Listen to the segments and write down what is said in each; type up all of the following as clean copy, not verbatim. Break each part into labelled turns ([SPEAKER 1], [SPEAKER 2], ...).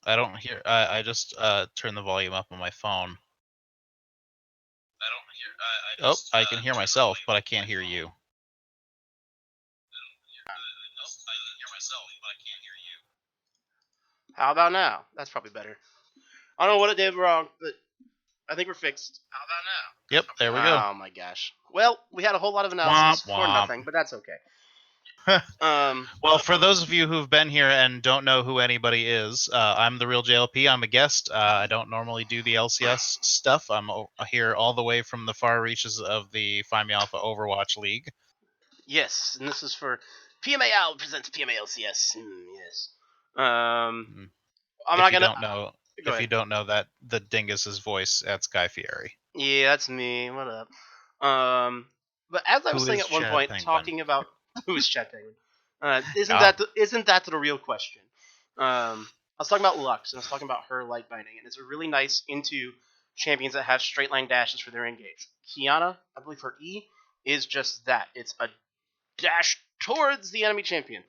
[SPEAKER 1] I don't hear. I just turned the volume up on my phone. I don't hear. I can hear myself, but I can't hear you.
[SPEAKER 2] How about now? That's probably better. I don't know what it did wrong, but I think we're fixed. How about now?
[SPEAKER 1] Yep, there we go.
[SPEAKER 2] Oh my gosh. Well, we had a whole lot of announcements for nothing, but that's okay.
[SPEAKER 1] Well, for those of you who've been here and don't know who anybody is, I'm the real JLP. I'm a guest. I don't normally do the LCS stuff. I'm here all the way from the far reaches of the Find Me Alpha Overwatch League.
[SPEAKER 2] Yes, and this is for PMAL presents PMALCS. Yes. I'm not gonna.
[SPEAKER 1] If you don't know that the Dingus's voice at Sky Fieri.
[SPEAKER 2] Yeah, that's me. What up? But as I was saying at one point, talking about who is Chad Penguin, isn't that the real question? I was talking about Lux, and I was talking about her light binding, and it's a really nice into champions that have straight line dashes for their engage. Kiana, I believe her E is just that. It's a dash towards the enemy champion.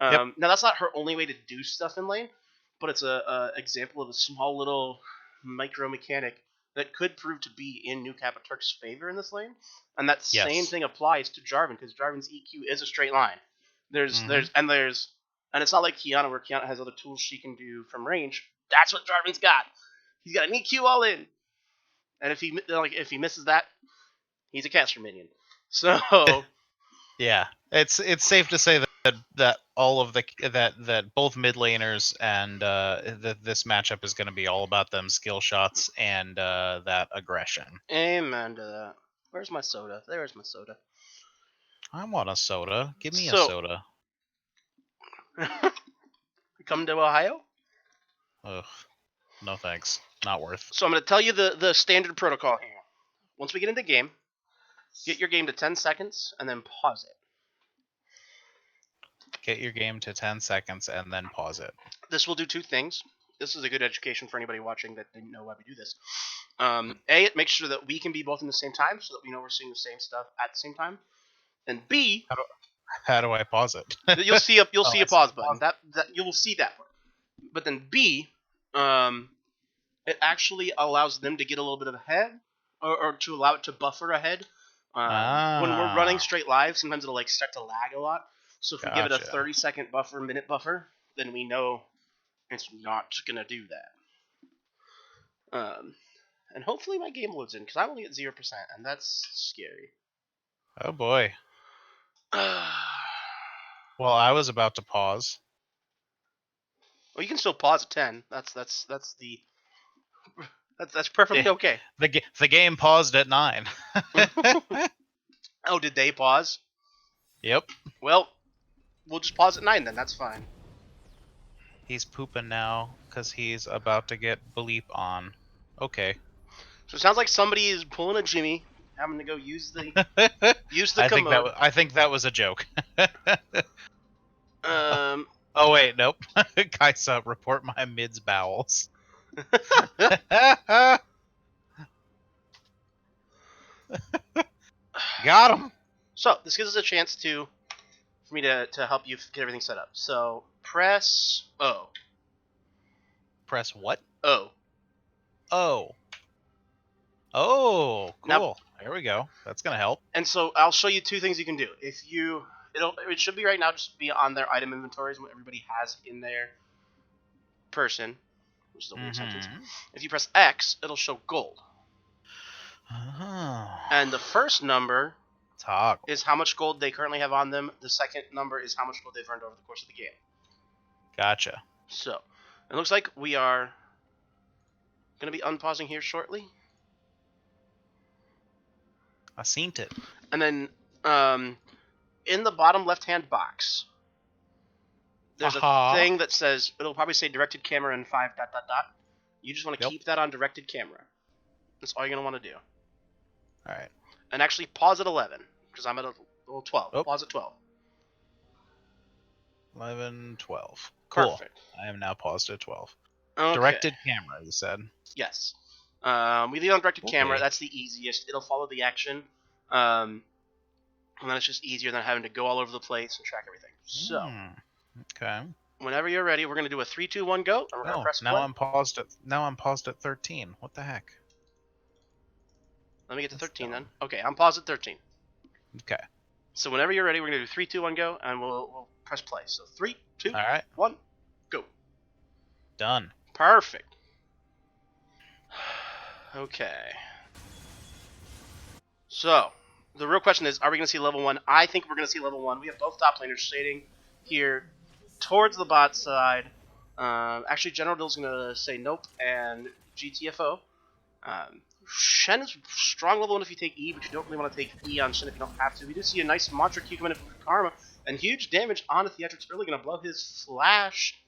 [SPEAKER 2] Now that's not her only way to do stuff in lane, but it's a example of a small little micro mechanic that could prove to be in New Kappa Turk's favor in this lane. And that same thing applies to Jarvan, because Jarvan's EQ is a straight line. And it's not like Kiana, where Kiana has other tools she can do from range. That's what Jarvan's got. He's got an EQ all in, and if he misses that, he's a caster minion. So
[SPEAKER 1] yeah, it's safe to say that all of that both mid laners and this matchup is going to be all about them skill shots and that aggression.
[SPEAKER 2] Amen to that. Where's my soda? There's my soda.
[SPEAKER 1] I want a soda. Give me a soda.
[SPEAKER 2] Come to Ohio?
[SPEAKER 1] Ugh. No thanks. Not worth.
[SPEAKER 2] So I'm going to tell you the standard protocol here. Once we get into game, get your game to 10 seconds and then pause it.
[SPEAKER 1] Get your game to 10 seconds and then pause it.
[SPEAKER 2] This will do two things. This is a good education for anybody watching that didn't know why we do this. A, it makes sure that we can be both in the same time, so that we know we're seeing the same stuff at the same time. And B,
[SPEAKER 1] how do I pause it?
[SPEAKER 2] You'll see a pause button. That you will see that part. But then B, it actually allows them to get a little bit of ahead, or to allow it to buffer ahead. When we're running straight live, sometimes it'll start to lag a lot. So if we give it a 30-second buffer, minute buffer, then we know it's not gonna do that. And hopefully my game loads in, because I'm only at 0%, and that's scary.
[SPEAKER 1] Oh boy. Well, I was about to pause.
[SPEAKER 2] Well, you can still pause at 10. That's perfectly okay.
[SPEAKER 1] The game paused at 9.
[SPEAKER 2] Oh, did they pause?
[SPEAKER 1] Yep.
[SPEAKER 2] Well, we'll just pause at 9 then. That's fine.
[SPEAKER 1] He's pooping now because he's about to get bleep on. Okay.
[SPEAKER 2] So it sounds like somebody is pulling a Jimmy, having to go use the commode.
[SPEAKER 1] I think that was a joke.
[SPEAKER 2] Oh
[SPEAKER 1] wait, nope. Kaisa, report my mid's bowels. Got him.
[SPEAKER 2] So this gives us a chance for me to help you get everything set up. So press O.
[SPEAKER 1] Press what?
[SPEAKER 2] O.
[SPEAKER 1] Oh. Oh, cool. Now, there we go. That's gonna help.
[SPEAKER 2] And so I'll show you two things you can do. It should be right now, just be on their item inventories, what everybody has in their person, which is a weird sentence. If you press X, it'll show gold.
[SPEAKER 1] Oh.
[SPEAKER 2] And the first number is how much gold they currently have on them. The second number is how much gold they've earned over the course of the game.
[SPEAKER 1] Gotcha.
[SPEAKER 2] So it looks like we are going to be unpausing here shortly.
[SPEAKER 1] I seen it.
[SPEAKER 2] And then in the bottom left-hand box, there's a thing that says, it'll probably say directed camera and 5 ... You just want to keep that on directed camera. That's all you're going to want to do.
[SPEAKER 1] All right.
[SPEAKER 2] And actually pause at 11, because I'm at a little 12. Oh. Pause at 12.
[SPEAKER 1] 11, 12. Cool.
[SPEAKER 2] Perfect.
[SPEAKER 1] I am now paused at 12.
[SPEAKER 2] Okay.
[SPEAKER 1] Directed camera, you said?
[SPEAKER 2] Yes. We leave on directed camera. That's the easiest. It'll follow the action. And then it's just easier than having to go all over the place and track everything. So.
[SPEAKER 1] Okay.
[SPEAKER 2] whenever you're ready, we're gonna do a 3, 2, 1, go. And we're gonna press play.
[SPEAKER 1] I'm paused at 13. What the heck?
[SPEAKER 2] Let me get to 13 then. Okay, I'm paused at 13.
[SPEAKER 1] Okay.
[SPEAKER 2] So whenever you're ready, we're gonna do 3, 2, 1, go, and we'll press play. So 3, 2, 1, go.
[SPEAKER 1] Done.
[SPEAKER 2] Perfect. Okay. So the real question is, are we gonna see level 1? I think we're gonna see level 1. We have both top laners shading here towards the bot side. Actually, General Dill's gonna say nope, and GTFO. Shen is strong level 1 if you take E, but you don't really want to take E on Shen if you don't have to. We do see a nice Mantra Q coming in from Karma, and huge damage on the Theatrics early, gonna blow his flash,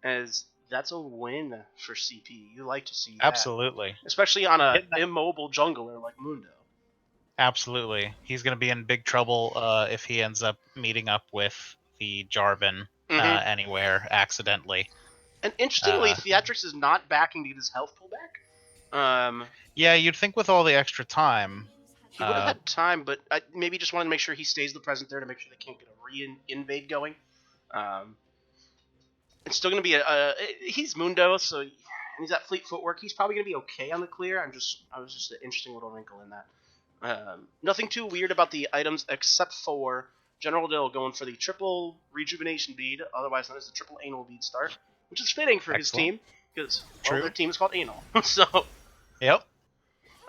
[SPEAKER 2] as that's a win for CP. You like to see that.
[SPEAKER 1] Absolutely.
[SPEAKER 2] Especially on a immobile jungler like Mundo.
[SPEAKER 1] Absolutely. He's going to be in big trouble if he ends up meeting up with the Jarvan anywhere accidentally.
[SPEAKER 2] And interestingly, Theatrics is not backing to get his health pull back.
[SPEAKER 1] Yeah, you'd think with all the extra time.
[SPEAKER 2] He would have had time, but I maybe just wanted to make sure he stays the present there to make sure they can't get a re-invade going. It's still going to be he's Mundo, so and he's got fleet footwork. He's probably going to be okay on the clear. I was just an interesting little wrinkle in that. Nothing too weird about the items except for General Dill going for the triple rejuvenation bead, otherwise known as the triple anal bead start, which is fitting for his team because their team is called Anal. So.
[SPEAKER 1] Yep.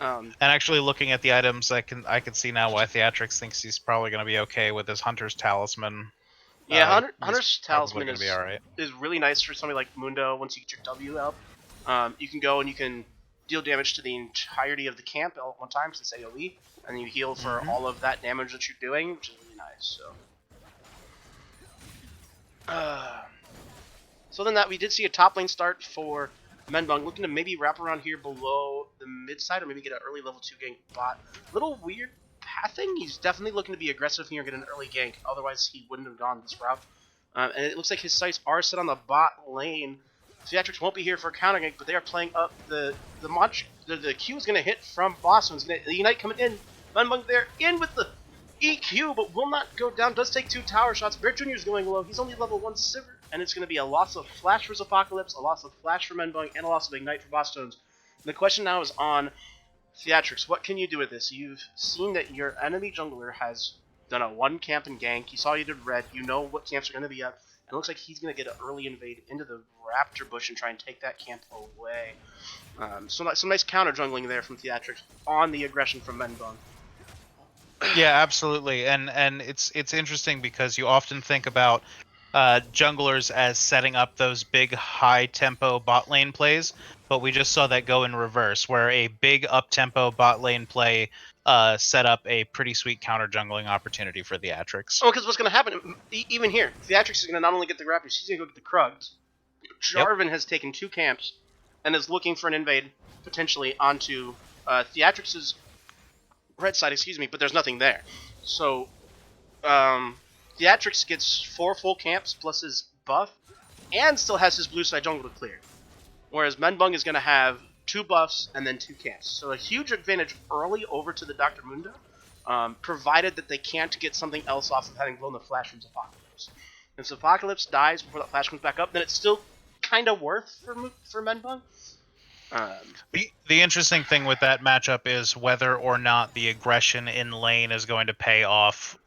[SPEAKER 1] And actually, looking at the items, I can see now why Theatrics thinks he's probably going to be okay with his Hunter's Talisman.
[SPEAKER 2] Yeah, Hunter's Talisman
[SPEAKER 1] is
[SPEAKER 2] really nice for somebody like Mundo. Once you get your W up, you can go and you can deal damage to the entirety of the camp all at one time since AoE, and you heal for all of that damage that you're doing, which is really nice. So then we did see a top lane start for Menbung, looking to maybe wrap around here below the mid side or maybe get an early level 2 gank bot. Little weird pathing. He's definitely looking to be aggressive here and get an early gank. Otherwise, he wouldn't have gone this route. And it looks like his sights are set on the bot lane. Theatrics won't be here for a counter gank, but they are playing up the Q is going to hit from Boston. It's going to Unite coming in. Menbung there in with the EQ, but will not go down. Does take 2 tower shots. Bear Jr. is going low. He's only level 1 Sivir, and it's going to be a loss of Flash for Apocalypse, a loss of Flash for Menbung, and a loss of Ignite for Bosstones. The question now is on Theatrics. What can you do with this? You've seen that your enemy jungler has done a 1 camp and gank. You saw you did red. You know what camps are going to be up. And it looks like he's going to get an early invade into the Raptor bush and try and take that camp away. So some nice counter jungling there from Theatrics on the aggression from Menbung.
[SPEAKER 1] Yeah, absolutely, and it's interesting because you often think about junglers as setting up those big high tempo bot lane plays, but we just saw that go in reverse, where a big up tempo bot lane play set up a pretty sweet counter jungling opportunity for Theatrics.
[SPEAKER 2] Oh, because what's going to happen, even here, Theatrics is going to not only get the Raptors, he's going to go get the Krugs. Jarvan has taken 2 camps and is looking for an invade potentially onto Theatrics' red side, but there's nothing there. So, Theatrics gets 4 full camps plus his buff, and still has his blue side jungle to clear. Whereas Menbung is going to have 2 buffs and then 2 camps. So a huge advantage early over to the Dr. Mundo, provided that they can't get something else off of having blown the flash from Apocalypse. If Apocalypse dies before that flash comes back up, then it's still kind of worth for Menbung.
[SPEAKER 1] The interesting thing with that matchup is whether or not the aggression in lane is going to pay off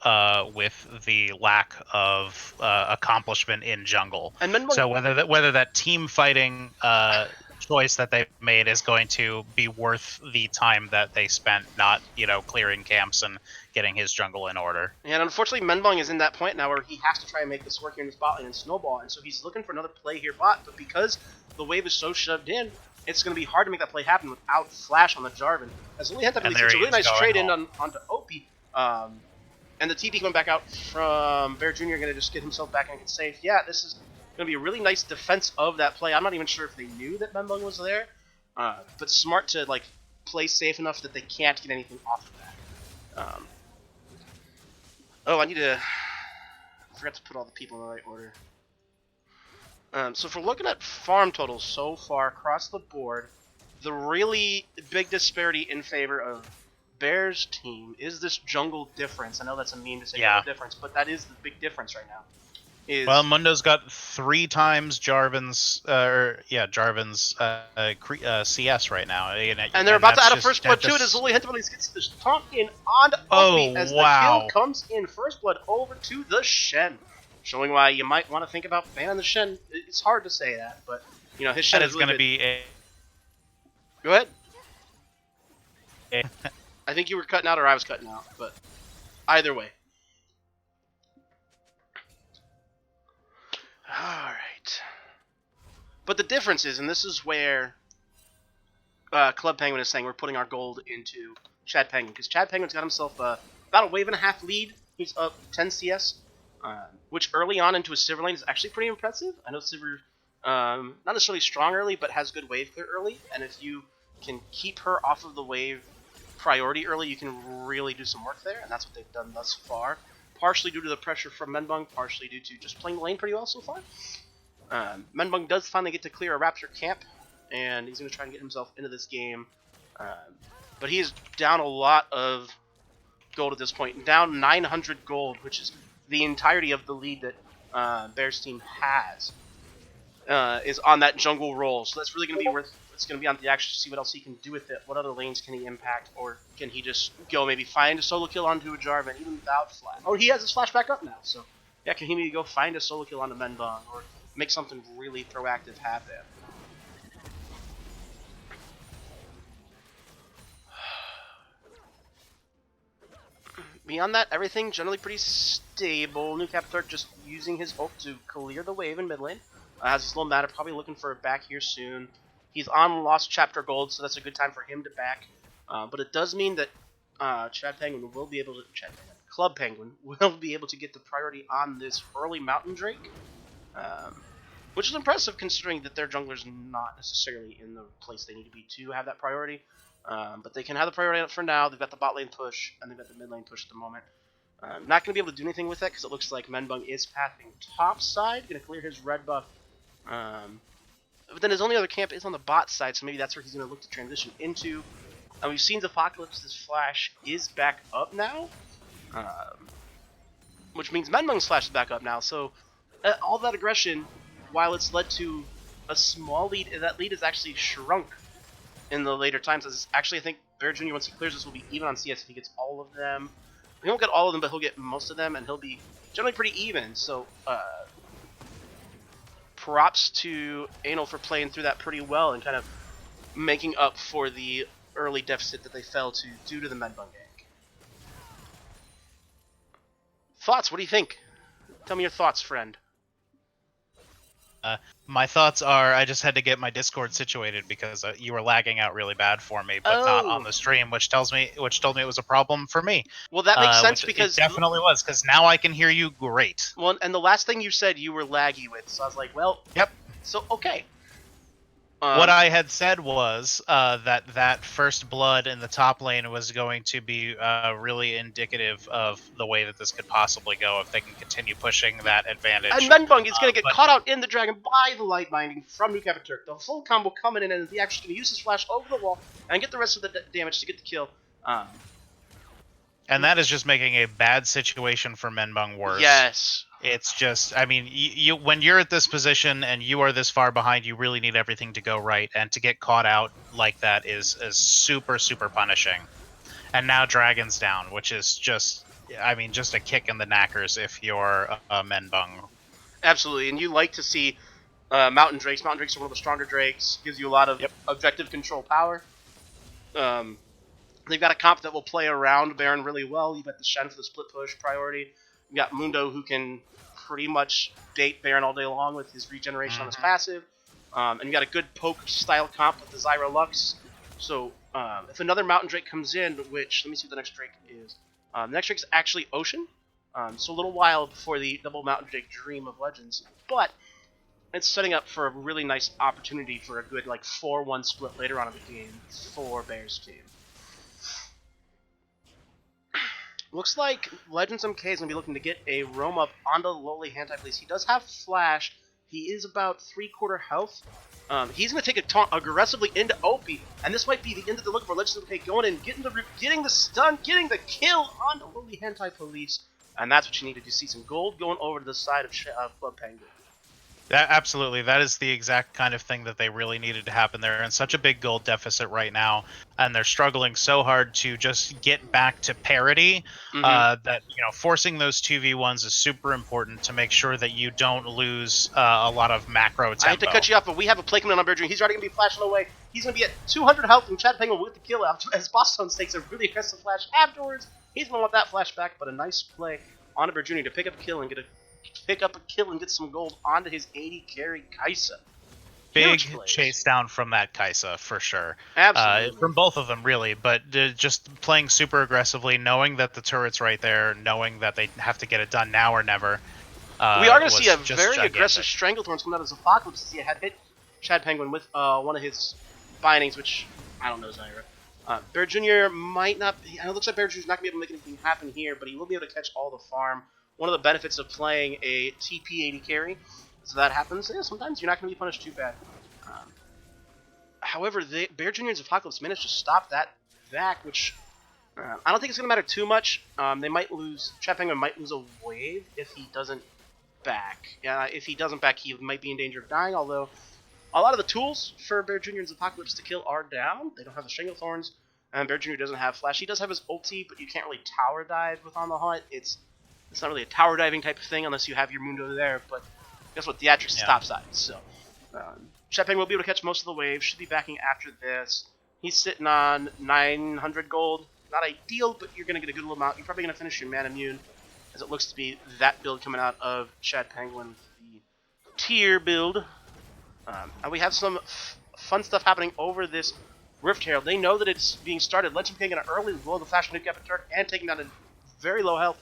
[SPEAKER 1] with the lack of accomplishment in jungle.
[SPEAKER 2] And
[SPEAKER 1] so whether that team fighting choice that they made is going to be worth the time that they spent not clearing camps and getting his jungle in order.
[SPEAKER 2] And unfortunately, Menbung is in that point now where he has to try and make this work here in the bot lane and snowball, and so he's looking for another play here bot, but because the wave is so shoved in, it's going to be hard to make that play happen without Flash on the Jarvan. As Lily had that it's a really nice trade in onto Opie. And the TP coming back out from Bear Jr. going to just get himself back and get safe. Yeah, this is going to be a really nice defense of that play. I'm not even sure if they knew that Menbung was there, but smart to play safe enough that they can't get anything off of that. I forgot to put all the people in the right order. So if we're looking at farm totals so far across the board, the really big disparity in favor of Bear's team is this jungle difference. I know that's a meme to say jungle difference, but that is the big difference right now.
[SPEAKER 1] Well, Mundo's got 3 times Jarvan's, CS right now,
[SPEAKER 2] and they're about to add a first blood too. It is only Hentables gets this taunt in on Opie as the kill comes in. First blood over to the Shen, showing why you might want to think about banning the Shen. It's hard to say that, but you know his Shen is really going to be a. Go ahead. I think you were cutting out or I was cutting out, but either way. Alright. But the difference is, and this is where Club Penguin is saying we're putting our gold into Chad Penguin, because Chad Penguin's got himself about a wave and a half lead. He's up 10 CS, which early on into a Sivir lane is actually pretty impressive. I know Sivir, not necessarily strong early, but has good wave clear early, and if you can keep her off of the wave priority early, you can really do some work there, and that's what they've done thus far. Partially due to the pressure from Menbung, partially due to just playing the lane pretty well so far. Menbung does finally get to clear a Rapture camp, and he's going to try and get himself into this game. But he is down a lot of gold at this point, down 900 gold, which is the entirety of the lead that Bears team has, is on that jungle role. So that's really going to be worth. It's going to be on the action to see what else he can do with it. What other lanes can he impact, or can he just go maybe find a solo kill onto a Jarvan even without flash? Oh, he has his flash back up now, so yeah, can he maybe go find a solo kill onto Menbong or make something really proactive happen? Beyond that, everything generally pretty stable. New Capiturk just using his ult to clear the wave in mid lane. Has his little matter, probably looking for it back here soon. He's on Lost Chapter Gold, so that's a good time for him to back. But it does mean that Chad Penguin will be able to... Club Penguin will be able to get the priority on this early Mountain Drake. Which is impressive considering that their jungler's not necessarily in the place they need to be to have that priority. But they can have the priority up for now. They've got the bot lane push, and they've got the mid lane push at the moment. Not going to be able to do anything with that because it looks like Menbung is pathing top side. Going to clear his red buff. But then his only other camp is on the bot side, so maybe that's where he's going to look to transition into. And we've seen Apocalypse's flash is back up now, which means Menbung's flash is back up now. So all that aggression, while it's led to a small lead, that lead has actually shrunk in the later times. As actually, I think Bear Jr., once he clears this, will be even on CS if he gets all of them. He won't get all of them, but he'll get most of them, and he'll be generally pretty even. So props to Anal for playing through that pretty well and kind of making up for the early deficit that they fell to due to the Menbung gank. Thoughts? What do you think? Tell me your thoughts, friend.
[SPEAKER 1] My thoughts are I just had to get my Discord situated because you were lagging out really bad for me, but not on the stream, which told me it was a problem for me.
[SPEAKER 2] Well, that makes sense because
[SPEAKER 1] it definitely was, because now I can hear you great.
[SPEAKER 2] Well, and the last thing you said you were laggy with, so I was like, well,
[SPEAKER 1] yep.
[SPEAKER 2] So okay.
[SPEAKER 1] What I had said was that first blood in the top lane was going to be really indicative of the way that this could possibly go if they can continue pushing that advantage.
[SPEAKER 2] And Menbung is going to get caught out in the dragon by the light binding from New Capiturk. The full combo coming in, and the actually going to use his flash over the wall and get the rest of the damage to get the kill.
[SPEAKER 1] And that is just making a bad situation for Menbung worse.
[SPEAKER 2] Yes.
[SPEAKER 1] It's just, I mean, you when you're at this position and you are this far behind, you really need everything to go right. And to get caught out like that is super, super punishing. And now Dragon's down, which is just, I mean, just a kick in the knackers if you're Menbung.
[SPEAKER 2] Absolutely, and you like to see Mountain Drakes. Mountain Drakes are one of the stronger Drakes. Gives you a lot of objective control power. They've got a comp that will play around Baron really well. You've got the Shen for the split push priority. You got Mundo, who can pretty much bait Baron all day long with his regeneration on his passive. And you got a good poke style comp with the Zyra Lux. So if another Mountain Drake comes in, which, let me see what the next Drake is. The next Drake is actually Ocean. So a little while before the double Mountain Drake Dream of Legends. But it's setting up for a really nice opportunity for a good like 4-1 split later on in the game for Bears team. Looks like Legends MK is going to be looking to get a roam up onto Lowly Hantai Police. He does have Flash. He is about 3/4 health. He's going to take a taunt aggressively into Opie, and this might be the end of the look for Legends MK going in, getting the stun, getting the kill onto Lowly Hantai Police. And that's what you needed. You see some gold going over to the side of Club Penguin.
[SPEAKER 1] Absolutely. That is the exact kind of thing that they really needed to happen. They're in such a big gold deficit right now, and they're struggling so hard to just get back to parity that, forcing those 2v1s is super important to make sure that you don't lose a lot of macro tempo.
[SPEAKER 2] I hate to cut you off, but we have a play coming on Bear Jr. He's already going to be flashing away. He's going to be at 200 health, and Chad Penguin with the kill after, as Bosstones takes a really aggressive flash afterwards. He's going to want that flashback, but a nice play on Bear Jr. to pick up a kill and get some gold onto his 80 carry Kai'Sa.
[SPEAKER 1] Big chase down from that Kai'Sa, for sure.
[SPEAKER 2] Absolutely.
[SPEAKER 1] From both of them, really. But just playing super aggressively, knowing that the turret's right there, knowing that they have to get it done now or never.
[SPEAKER 2] We are going to see a very aggressive Stranglethorns come out as Apocalypse to see it had hit Chad Penguin with one of his bindings, which I don't know Zyra. Bear Jr. might not be... It looks like Bear Jr.'s not going to be able to make anything happen here, but he will be able to catch all the farm. One of the benefits of playing a TP 80 carry, so that happens. Yeah, sometimes you're not going to be punished too bad. However, Bear Jr. and Apocalypse managed to stop that back, which I don't think it's going to matter too much. They might lose... Chad Penguin might lose a wave if he doesn't back. If he doesn't back, he might be in danger of dying, although a lot of the tools for Bear Jr. and Apocalypse to kill are down. They don't have the Stranglethorns, and Bear Jr. doesn't have Flash. He does have his ulti, but you can't really tower dive with On the Hunt. It's not really a tower diving type of thing unless you have your Mundo there, but guess what? Theatrics is topside, so Chad Penguin will be able to catch most of the waves, should be backing after this. He's sitting on 900 gold. Not ideal, but you're going to get a good little amount. You're probably going to finish your Man Immune, as it looks to be that build coming out of Chad Penguin with the tier build. And we have some fun stuff happening over this Rift Herald. They know that it's being started. Legend taking it early with the Flash Nuke Epic Turret and taking down a very low health.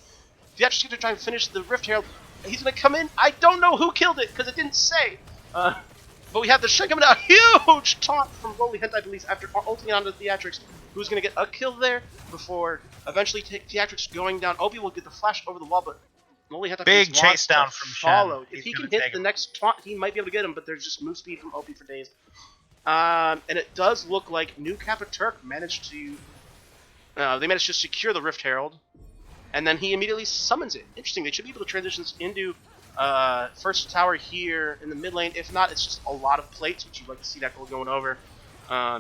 [SPEAKER 2] Theatrics going to try and finish the Rift Herald. He's going to come in. I don't know who killed it because it didn't say. But we have the Shen coming out. Huge taunt from Lowly Hentai Police after ulting onto Theatrics, who's going to get a kill there before eventually Theatrics going down. Opie will get the flash over the wall, but Lowly Hentai Police
[SPEAKER 1] big chase down from Shen.
[SPEAKER 2] If he can hit the next taunt, he might be able to get him, but there's just move speed from Opie for days. And it does look like New Kappa Turk managed to... they managed to secure the Rift Herald, and then he immediately summons it. Interesting, they should be able to transition into first tower here in the mid lane. If not, it's just a lot of plates, which you'd like to see that gold going over.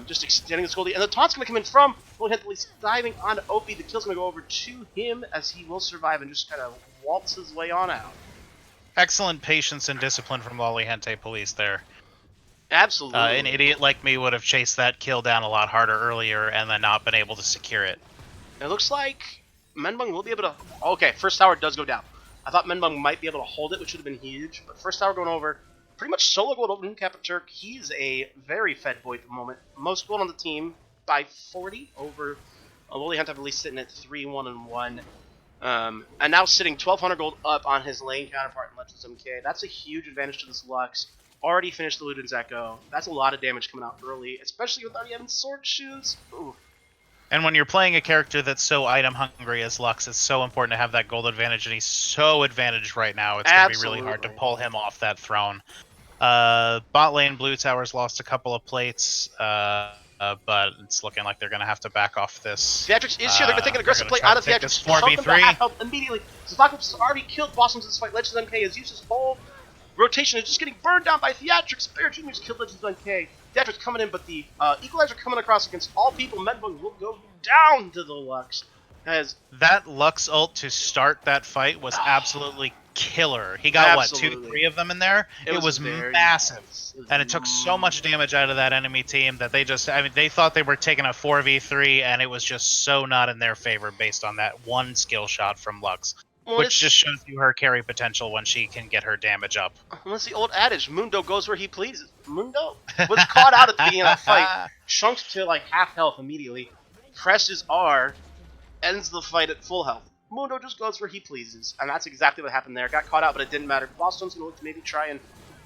[SPEAKER 2] Just extending this goldie. And the taunt's going to come in from Lowly Hentai Police diving onto Opie. The kill's going to go over to him as he will survive and just kind of waltz his way on out.
[SPEAKER 1] Excellent patience and discipline from Lowly Hentai Police there.
[SPEAKER 2] Absolutely.
[SPEAKER 1] An idiot like me would have chased that kill down a lot harder earlier and then not been able to secure it.
[SPEAKER 2] It looks like Menbung will be able to... Okay, first tower does go down. I thought Menbung might be able to hold it, which would have been huge. But first tower going over, pretty much solo gold over New Kappa Turk. He's a very fed boy at the moment. Most gold on the team by 40 over Lowly Hentai Police sitting at 3-1-1. And now sitting 1,200 gold up on his lane counterpart in Legends MK. That's a huge advantage to this Lux. Already finished the Luden's Echo. That's a lot of damage coming out early, especially without having sword shoes. Ooh.
[SPEAKER 1] And when you're playing a character that's so item hungry as Lux, it's so important to have that gold advantage, and he's so advantaged right now. It's going to be really hard to pull him off that throne. Bot lane, Blue Tower's lost a couple of plates, but it's looking like they're going to have to back off this.
[SPEAKER 2] Theatrics is here. They're going to take an aggressive play out of Theatrics.
[SPEAKER 1] 4v3.
[SPEAKER 2] Immediately. Apocalypse has already killed Bosstones in this fight. Legends MK has used his whole rotation is just getting burned down by Theatrics. Bear Jr.'s killed Legends MK. Theatrics coming in, but the Equalizer coming across against all people. Menbung will go down to the Lux. As
[SPEAKER 1] that Lux ult to start that fight was absolutely killer. He got, what, 2-3 of them in there? It was massive. And it took so much damage out of that enemy team that they just, they thought they were taking a 4v3, and it was just so not in their favor based on that one skill shot from Lux. Which just shows you her carry potential when she can get her damage up.
[SPEAKER 2] Well, that's the old adage, Mundo goes where he pleases. Mundo was caught out at the beginning of the fight, chunks to like half health immediately, presses R, ends the fight at full health. Mundo just goes where he pleases, and that's exactly what happened there. Got caught out, but it didn't matter. Bosstone's going to look to maybe try and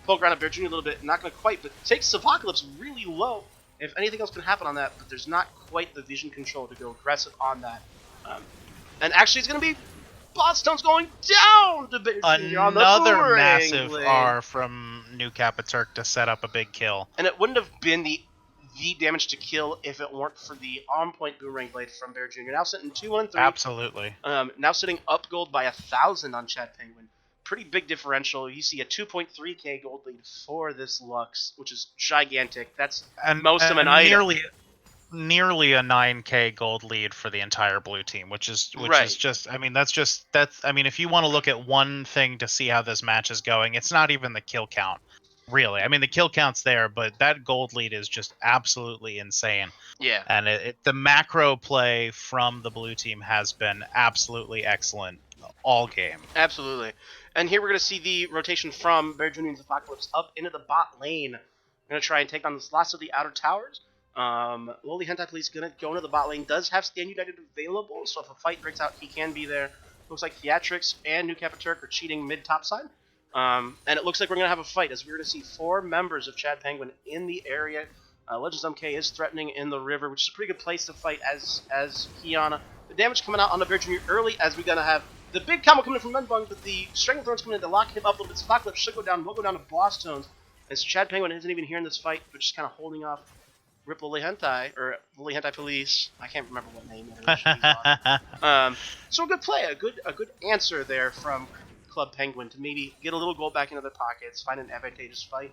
[SPEAKER 2] poke around at Bear Jr. a little bit. Not going to quite, but takes Apocalypse really low. If anything else can happen on that, but there's not quite the vision control to go aggressive on that. And actually, it's going to be Bosstone's going down to Bear Jr. on the
[SPEAKER 1] Another massive R from New Kappa Turk to set up a big kill.
[SPEAKER 2] And it wouldn't have been the the damage to kill if it weren't for the on-point Boomerang Blade from Bear Jr. Now sitting 2-1-3.
[SPEAKER 1] Absolutely.
[SPEAKER 2] Now sitting up gold by 1,000 on Chad Penguin. Pretty big differential. You see a 2.3k gold lead for this Lux, which is gigantic. That's most of an item.
[SPEAKER 1] Nearly a 9k gold lead for the entire blue team, which is just, I mean, if you want to look at one thing to see how this match is going, it's not even the kill count, really. I mean, the kill count's there, but that gold lead is just absolutely insane.
[SPEAKER 2] Yeah.
[SPEAKER 1] And the macro play from the blue team has been absolutely excellent all game.
[SPEAKER 2] Absolutely. And here we're going to see the rotation from Bear Jr. and Apocalypse up into the bot lane. We're going to try and take on the last of the outer towers. Lowly Hentai Police going to go into the bot lane. Does have Stand United available, so if a fight breaks out, he can be there. Looks like Theatrix and New Capaturk are cheating mid-top side. And it looks like we're going to have a fight, as we're going to see 4 members of Chad Penguin in the area. Legends MK is threatening in the river, which is a pretty good place to fight as Kiana. The damage coming out on the Bear Jr. early, as we're going to have the big combo coming in from Nunbung, but the Strength Thrones coming in to lock him up a little bit. Apocalypse should go down, will go down to Boss Tones, as Chad Penguin isn't even here in this fight, but just kind of holding off Rip Lily Hentai, or Lily Hentai Police. I can't remember what name it is. So a good play, a good answer there from Club Penguin to maybe get a little gold back into their pockets, find an advantageous fight.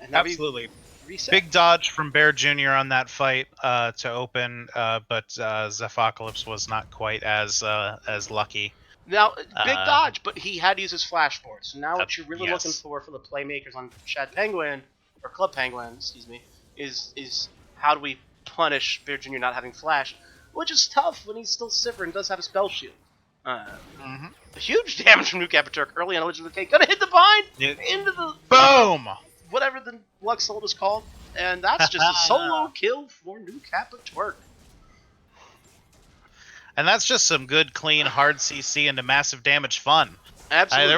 [SPEAKER 1] And absolutely. Big dodge from Bear Jr. on that fight to open, but Zephocalypse was not quite as lucky.
[SPEAKER 2] Now, big dodge, but he had to use his flash board. So now what you're really looking for the playmakers on Chad Penguin, or Club Penguin, excuse me, is how do we punish Bear Jr. not having flash, which is tough when he's still Sivir and does have a spell shield. Huge damage from New Capaturk early on Legends of the K. Gonna hit the bind into the
[SPEAKER 1] boom,
[SPEAKER 2] whatever the Lux ult is called, and that's just a solo kill for New Capaturk.
[SPEAKER 1] And that's just some good, clean, hard CC into massive damage fun.
[SPEAKER 2] Absolutely.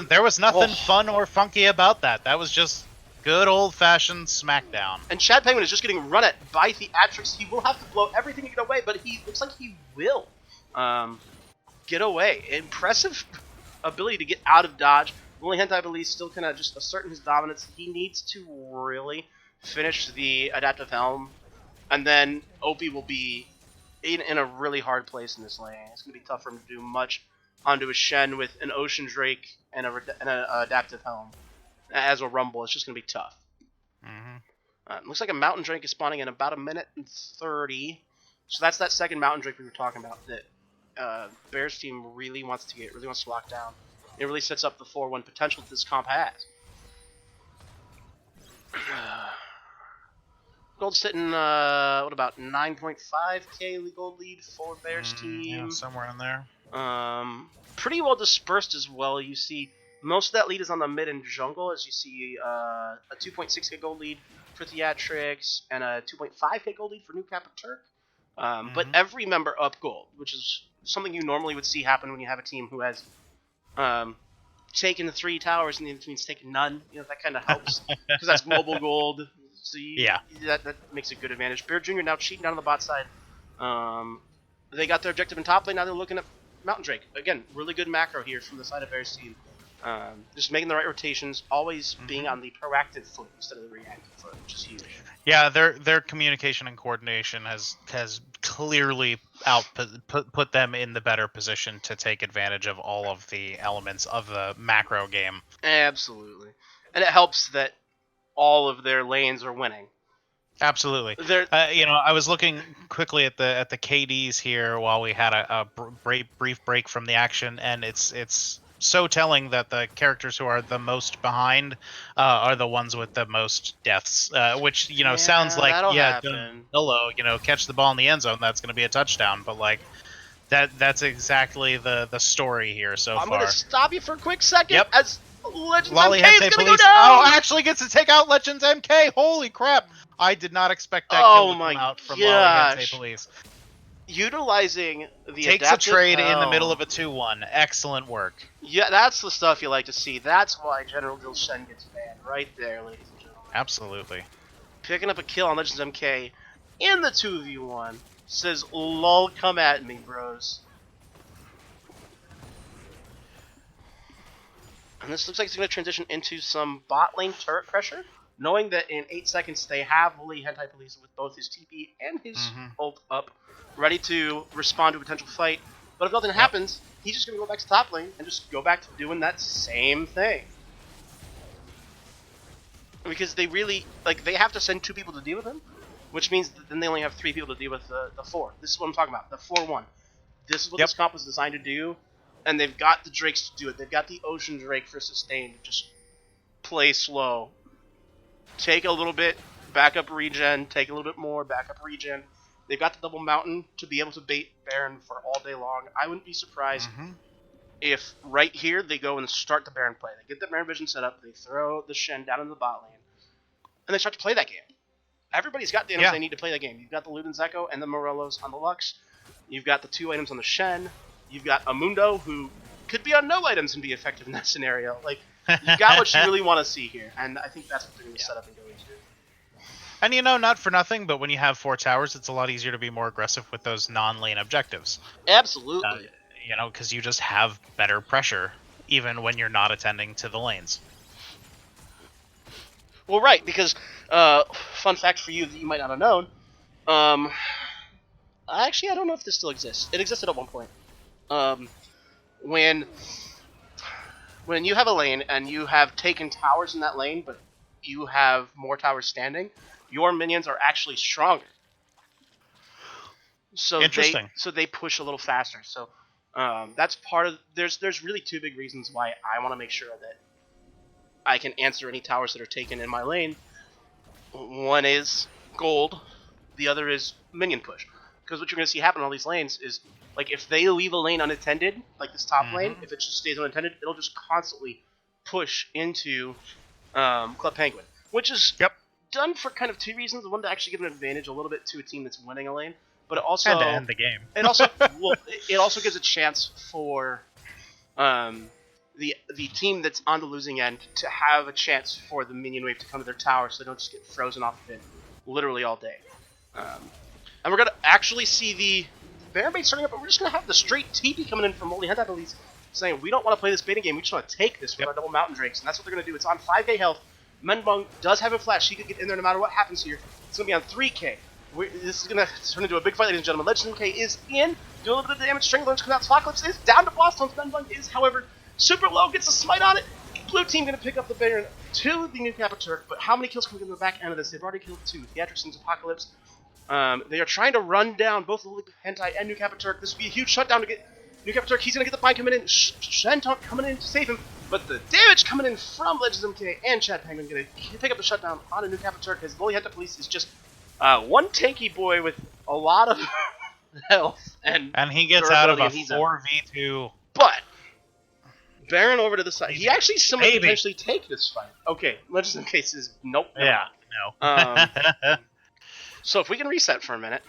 [SPEAKER 1] There was nothing fun or funky about that. That was just good old-fashioned smackdown.
[SPEAKER 2] And Chad Penguin is just getting run at by Theatrix. He will have to blow everything to get away, but he looks like he will get away. Impressive ability to get out of dodge. Lily Hentai Police still kind of just asserting his dominance. He needs to really finish the Adaptive Helm, and then Opie will be in a really hard place in this lane. It's going to be tough for him to do much onto a Shen with an Ocean Drake and an Adaptive Helm. As a Rumble, it's just going to be tough. Looks like a Mountain Drake is spawning in about 1:30. So that's that second Mountain Drake we were talking about that Bears team really wants to lock down. It really sets up the 4-1 potential that this comp has. Gold's sitting, what about 9.5k gold lead for Bears team?
[SPEAKER 1] Yeah, somewhere in there.
[SPEAKER 2] Pretty well dispersed as well. You see most of that lead is on the mid and jungle, as you see a 2.6k gold lead for Theatrix and a 2.5k gold lead for New Capaturk. But every member up gold, which is something you normally would see happen when you have a team who has taken the 3 towers and it means taking none. You know, that kind of helps because that's global gold. So that makes a good advantage. Bear Jr. now cheating down on the bot side. They got their objective in top lane. Now they're looking at Mountain Drake. Again, really good macro here from the side of Bear's team. Just making the right rotations, always being on the proactive foot instead of the reactive foot, which is huge.
[SPEAKER 1] Yeah, their communication and coordination has clearly put them in the better position to take advantage of all of the elements of the macro game.
[SPEAKER 2] Absolutely, and it helps that all of their lanes are winning.
[SPEAKER 1] Absolutely. I was looking quickly at the KDs here while we had a brief break from the action, and it's so telling that the characters who are the most behind are the ones with the most deaths, which sounds like hello, catch the ball in the end zone, that's going to be a touchdown, but like that's exactly the story here so far.
[SPEAKER 2] I'm going to stop you for a quick second.
[SPEAKER 1] Yep.
[SPEAKER 2] As Legends
[SPEAKER 1] Lolly
[SPEAKER 2] MK is going to go down.
[SPEAKER 1] Oh, actually gets to take out Legends MK. Holy crap! I did not expect that kill to come out from Lolly Hentai Police.
[SPEAKER 2] Utilizing the
[SPEAKER 1] takes a trade in the middle of a 2-1. Excellent work.
[SPEAKER 2] Yeah, that's the stuff you like to see. That's why General Gil Shen gets banned right there, ladies and gentlemen.
[SPEAKER 1] Absolutely. Picking
[SPEAKER 2] up a kill on Legends MK in the 2v1 says, "Lol, come at me, bros." And this looks like it's going to transition into some bot lane turret pressure. knowing that in 8 seconds they have Woolly Hentai Police with both his TP and his ult up, ready to respond to a potential fight. But if nothing happens, he's just going to go back to top lane and just go back to doing that same thing. Because they really, they have to send 2 people to deal with him, which means that then they only have 3 people to deal with the 4. This is what I'm talking about, the 4-1. This is what this comp was designed to do, and they've got the Drakes to do it. They've got the Ocean Drake for sustain to just play slow. Take a little bit, back up regen, take a little bit more, back up regen. They've got the double mountain to be able to bait Baron for all day long. I wouldn't be surprised if right here they go and start the Baron play. They get the Baron vision set up, they throw the Shen down in the bot lane, and they start to play that game. Everybody's got the items they need to play that game. You've got the Luden's Echo and the Morellos on the Lux. You've got the 2 items on the Shen. You've got a Mundo who could be on no items and be effective in that scenario. You got what you really want to see here, and I think that's what they're going to set up and go into.
[SPEAKER 1] And not for nothing, but when you have 4 towers, it's a lot easier to be more aggressive with those non-lane objectives.
[SPEAKER 2] Absolutely.
[SPEAKER 1] Because you just have better pressure, even when you're not attending to the lanes.
[SPEAKER 2] Well, right, because, fun fact for you that you might not have known, actually, I don't know if this still exists. It existed at one point. When you have a lane and you have taken towers in that lane, but you have more towers standing, your minions are actually stronger. So
[SPEAKER 1] Interesting.
[SPEAKER 2] They push a little faster. So that's part of. There's really 2 big reasons why I want to make sure that I can answer any towers that are taken in my lane. One is gold, the other is minion push. Because what you're going to see happen on all these lanes is, if they leave a lane unattended, like this top lane, if it just stays unattended, it'll just constantly push into Club Penguin. Which is done for kind of 2 reasons. One, to actually give an advantage a little bit to a team that's winning a lane, but it also...
[SPEAKER 1] And to end the game.
[SPEAKER 2] It also, it also gives a chance for the team that's on the losing end to have a chance for the minion wave to come to their tower so they don't just get frozen off of it literally all day. And we're going to actually see the Baron bait starting up, but we're just going to have the straight TP coming in from Woolly Hentai Police saying, we don't want to play this baiting game, we just want to take this with our double Mountain Drakes, and that's what they're going to do. It's on 5k health. Menbung does have a flash, he could get in there no matter what happens here. It's going to be on 3k. This is going to turn into a big fight, ladies and gentlemen. Legend MK is in, doing a little bit of damage. Strangler comes out. Spocalypse is down to Boss Tones. Menbung is, however, super low, gets a smite on it. Blue team going to pick up the Baron to the new Kappa Turk, but how many kills can we get in the back end of this? They've already killed 2. Theatrics and Apocalypse. They are trying to run down both the Hentai and New Kappa Turk. This would be a huge shutdown to get New Kappa Turk. He's going to get the bind coming in. Shenton coming in to save him. But the damage coming in from Legends MK and Chad Penguin going to pick up the shutdown on a New Kappa Turk. His Woolly Hentai Police is just one tanky boy with a lot of health. And
[SPEAKER 1] he gets out of a 4v2.
[SPEAKER 2] But Baron over to the side. He actually somewhat potentially take this fight. Okay, Legends MK says nope.
[SPEAKER 1] Yeah, no.
[SPEAKER 2] So if we can reset for a minute.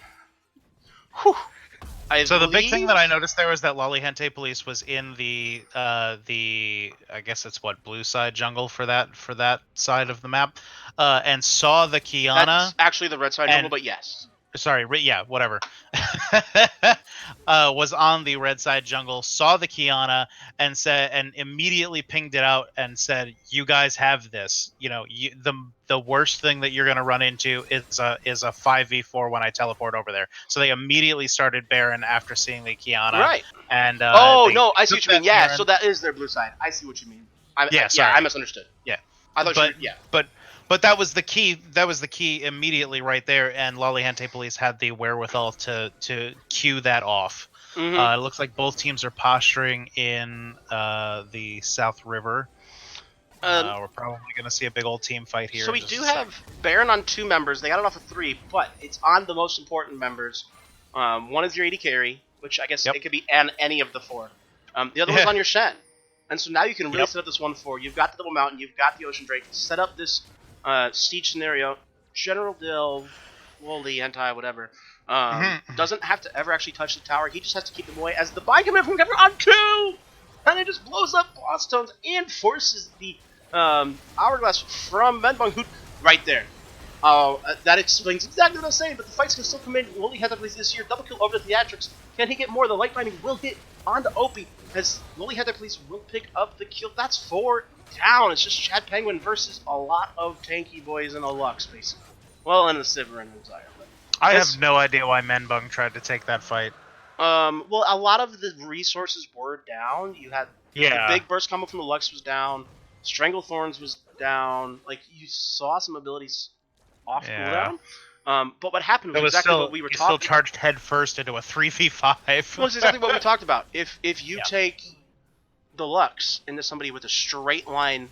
[SPEAKER 1] So the big thing that I noticed there was that Lolly Hentai Police was in the I guess it's blue side jungle for that side of the map, and saw the Qiyana.
[SPEAKER 2] That's actually the red side jungle, but yes.
[SPEAKER 1] Sorry, yeah, whatever. Was on the red side jungle, saw the Qiyana, and immediately pinged it out and said, "You guys have this. The worst thing that you're going to run into is a 5v4 when I teleport over there." So they immediately started Baron after seeing the Qiyana.
[SPEAKER 2] Right.
[SPEAKER 1] And
[SPEAKER 2] no, I see what you mean. Yeah, Baron. So that is their blue side. I see what you mean. I misunderstood.
[SPEAKER 1] Yeah.
[SPEAKER 2] I thought
[SPEAKER 1] But that was the key. That was the key immediately right there, and Lolly Hentai Police had the wherewithal to cue that off. It looks like both teams are posturing in the South River. We're probably going to see a big old team fight here.
[SPEAKER 2] So we do have Baron on 2 members. They got it off of 3, but it's on the most important members. One is your AD carry, which I guess it could be any of the 4. The other one's on your Shen. And so now you can really set up this 1-4. You've got the double mountain. You've got the Ocean Drake. Set up this siege scenario. General Dill, Woolly, Hentai, whatever, doesn't have to ever actually touch the tower. He just has to keep them away as the bind coming from Kevin on 2! And it just blows up Boss Tones and forces the Hourglass from Menbung, who right there. That explains exactly what I was saying, but the fights can still come in. Woolly Hentai Police this year. Double kill over the Theatrics. Can he get more? The light binding will hit onto Opie. as Lily Head Police will pick up the kill. That's 4 down. It's just Chad Penguin versus a lot of tanky boys in a Lux, basically. Well, and a Sivir and a Desire.
[SPEAKER 1] I have no idea why Menbung tried to take that fight.
[SPEAKER 2] Well, a lot of the resources were down. You had the big burst combo from the Lux was down. Stranglethorns was down. Like, you saw some abilities off cooldown. But what happened was exactly what we were talking about.
[SPEAKER 1] You still charged head first into a 3v5.
[SPEAKER 2] Well, it's exactly what we talked about. If you take the Lux into somebody with a straight line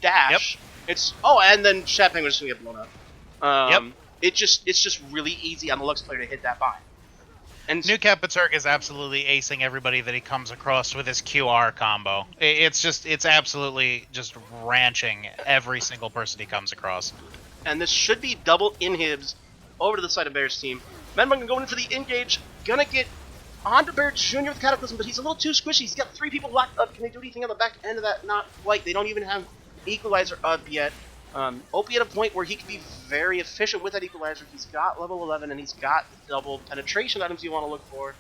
[SPEAKER 2] dash, it's and then Chad Penguin's just gonna get blown up. It's just really easy on the Lux player to hit that bind. And
[SPEAKER 1] Newcap Berserk is absolutely acing everybody that he comes across with his QR combo. It's absolutely just ranching every single person he comes across.
[SPEAKER 2] And this should be double inhibs over to the side of Bear's team. Menbung going in for the engage, gonna get onto Bear Jr. with Cataclysm, but he's a little too squishy. He's got 3 people locked up. Can they do anything on the back end of that? Not quite. They don't even have Equalizer up yet. Opie at a point where he can be very efficient with that Equalizer. He's got level 11 and he's got double penetration items you want to look for.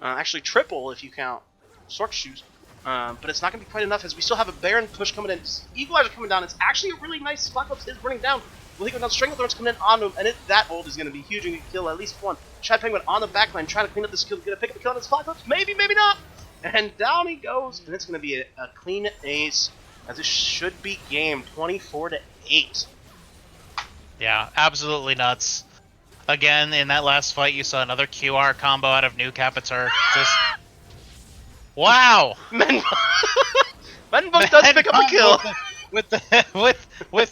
[SPEAKER 2] Actually triple if you count Sword Shoes. But it's not going to be quite enough as we still have a Baron push coming in. Equalizer coming down. It's actually a really nice spot. Is burning down. Will he go down? Stranglethorns coming in on him, and that ult is going to be huge and kill at least one. Chad Penguin on the backline trying to clean up this kill. Going to pick up the kill on his Flacos. Maybe, maybe not. And down he goes. And it's going to be a clean ace. As this should be game 24-8.
[SPEAKER 1] Yeah, absolutely nuts. Again, in that last fight, you saw another QR combo out of Newcap Berserk. Just wow!
[SPEAKER 2] Menbung does pick up a kill
[SPEAKER 1] with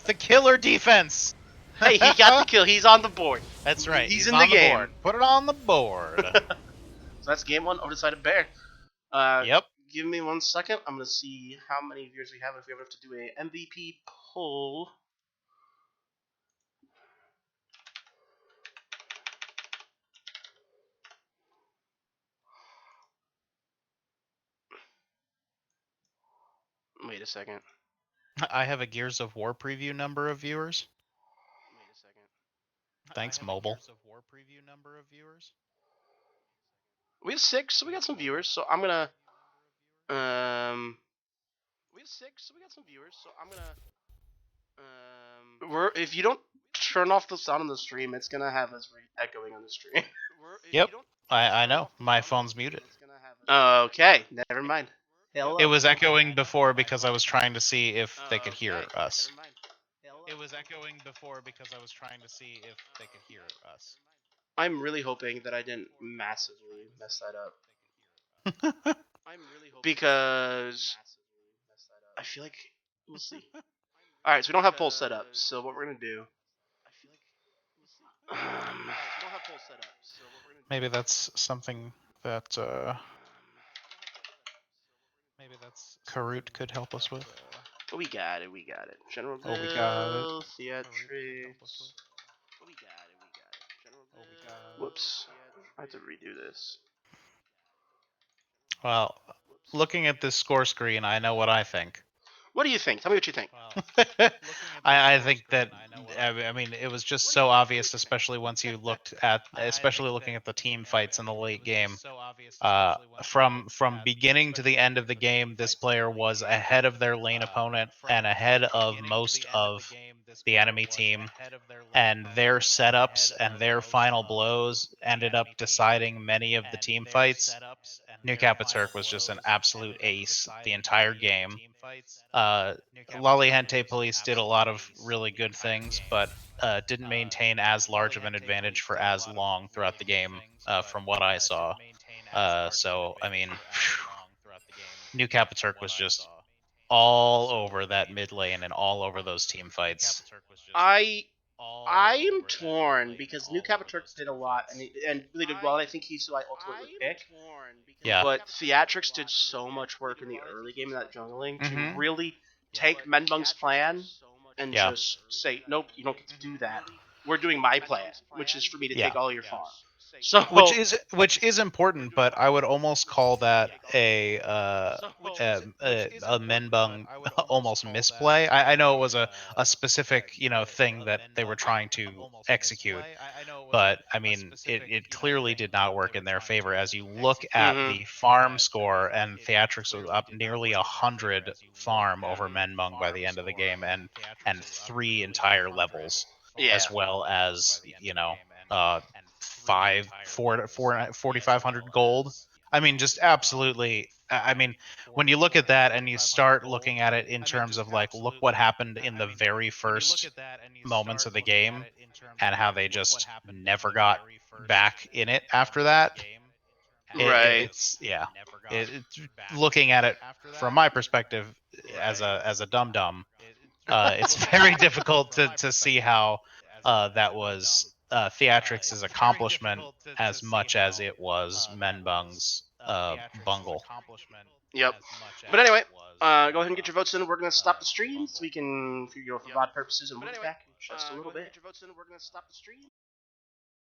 [SPEAKER 1] the killer defense.
[SPEAKER 2] Hey, he got the kill. He's on the board.
[SPEAKER 1] That's right.
[SPEAKER 2] He's in the game.
[SPEAKER 1] Board. Put it on the board.
[SPEAKER 2] So that's game 1 over the side of Bear.
[SPEAKER 1] Yep.
[SPEAKER 2] Give me 1 second. I'm going to see how many viewers we have if we ever have to do a MVP poll. Wait a second.
[SPEAKER 1] I have a Gears of War preview number of viewers.
[SPEAKER 2] Wait a second.
[SPEAKER 1] Thanks, mobile.
[SPEAKER 2] Gears of War preview number of viewers. We have 6, so we got some viewers. So I'm gonna. We have 6, so we got some viewers. So I'm gonna. If you don't turn off the sound on the stream, it's gonna have us echoing on the stream.
[SPEAKER 1] Yep. I know. My phone's muted.
[SPEAKER 2] Okay, never mind.
[SPEAKER 1] Hello. It was echoing before because I was trying to see if they could hear us. It was echoing before because I was trying to see if they could hear us.
[SPEAKER 2] I'm really hoping that I didn't massively mess that up. Because I feel like we'll see. Alright, so we don't have poll set up, so what we're gonna do.
[SPEAKER 1] Maybe that's something that maybe that's Karut could help us with.
[SPEAKER 2] We got it. General Bill, Theatrics. Whoops. I have to redo this.
[SPEAKER 1] Well, looking at this score screen, I know what I think.
[SPEAKER 2] What do you think? Tell me what you think.
[SPEAKER 1] I think that, I mean, it was just so obvious, especially once you looked at, especially looking at the team fights in the late game. From beginning to the end of the game, this player was ahead of their lane opponent and ahead of most of the enemy team. And their setups and their final blows ended up deciding many of the team fights. Newcap Berserk was just an absolute ace the entire game. Lolly Hente Police did a lot of really good things, but didn't maintain as large of an advantage for as long throughout the game, from what I saw. So, I mean, Newcap Berserk was just all over that mid lane and all over those team fights.
[SPEAKER 2] I am torn because Newcap Berserk did a lot and really did well. I think he's who I ultimately pick.
[SPEAKER 1] Yeah.
[SPEAKER 2] But Theatrics did so much work in the early game of that jungling to really take Menbung's plan and just say, nope, you don't get to do that. we're doing my plan, which is for me to take all your farm. So
[SPEAKER 1] which is important, but I would almost call that a Menbung almost misplay. I know it was a specific thing that they were trying to execute, but I mean it clearly did not work in their favor. As you look at the farm score, and Theatrics was up nearly 100 farm over Menbung by the end of the game, and 3 entire levels, as well as uh 4,500 gold. I mean, just absolutely. I mean, when you look at that and you start looking at it in terms of like, look what happened in the very first moments of the game, and how they just never got back in it after that. It's looking at it from my perspective as a dum dum. It's very difficult to see how that was Theatrics' accomplishment as much as it was Menbung's bungle.
[SPEAKER 2] Yep. But anyway, go ahead and get your votes in. We're going to stop the stream so we can, for VOD purposes, and we'll be back in just a little bit.